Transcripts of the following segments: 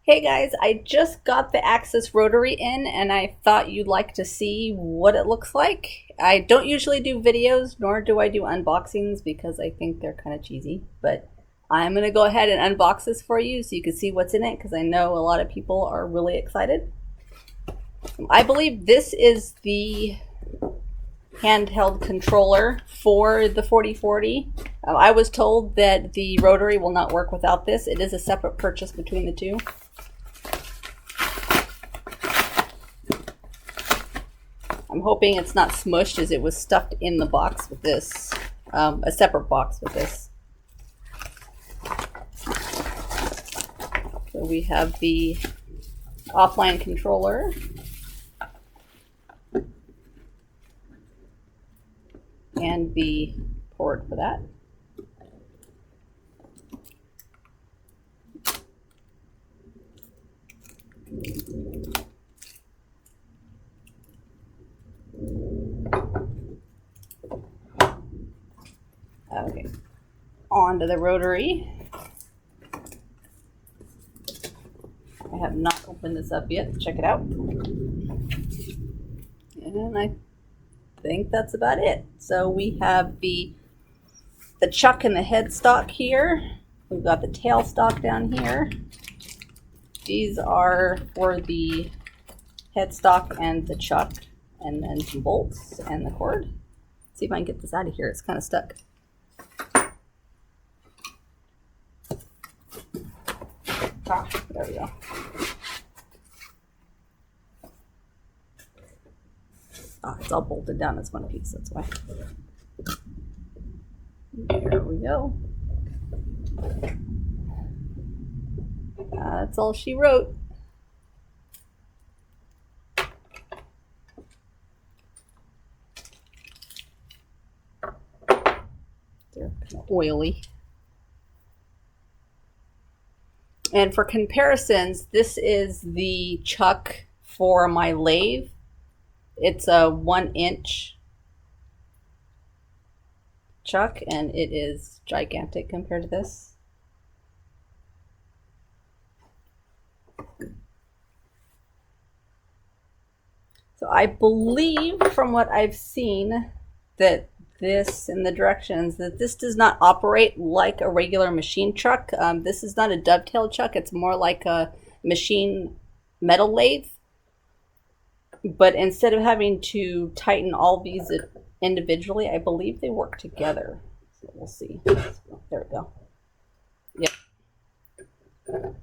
Hey guys, I just got the Axis Rotary in and I thought you'd like to see what it looks like. I don't usually do videos, nor do I do unboxings because I think they're kind of cheesy, but I'm going to go ahead and unbox this for you so you can see what's in it because I know a lot of people are really excited. I believe this is the handheld controller for the 4040. I was told that the Rotary will not work without this. It is a separate purchase between the two. I'm hoping it's not smushed as it was stuffed in the box with this, a separate box with this. So we have the offline controller. And the port for that. Okay, on to the Rotary. I have not opened this up yet. Check it out. And I think that's about it. So we have the chuck and the headstock here. We've got the tailstock down here. These are for the headstock and the chuck, and then some bolts and the cord. Let's see if I can get this out of here. It's kind of stuck. There we go. It's all bolted down as one piece, that's why. There we go. That's all she wrote. They're kind of oily. And for comparisons, this is the chuck for my lathe. It's a 1-inch chuck, and it is gigantic compared to this. So I believe from what I've seen that this in the directions that this does not operate like a regular machine chuck. This is not a dovetail chuck. It's more like a machine metal lathe. But instead of having to tighten all these individually, I believe they work together. So we'll see. There we go. Yep. So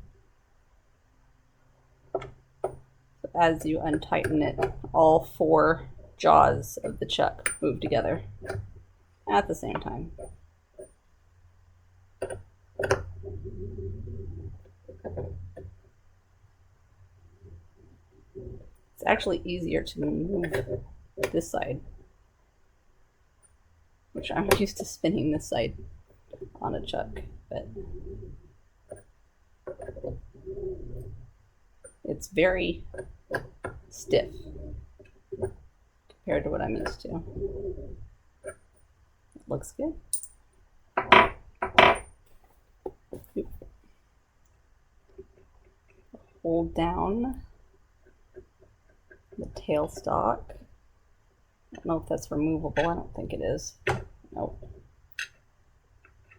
as you untighten it, all 4 jaws of the chuck move together at the same time. It's actually easier to move this side, which I'm used to spinning this side on a chuck, but it's very stiff compared to what I'm used to. It looks good. Hold down the tailstock. I don't know if that's removable. I don't think it is. Nope.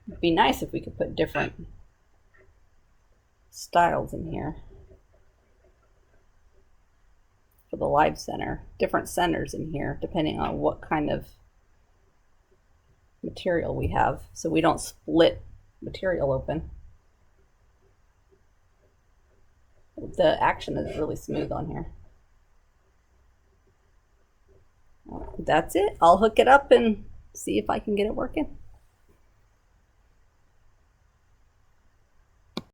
It'd be nice if we could put different styles in here for the live center. Different centers in here depending on what kind of material we have, so we don't split material open. The action is really smooth on here. That's it. I'll hook it up and see if I can get it working.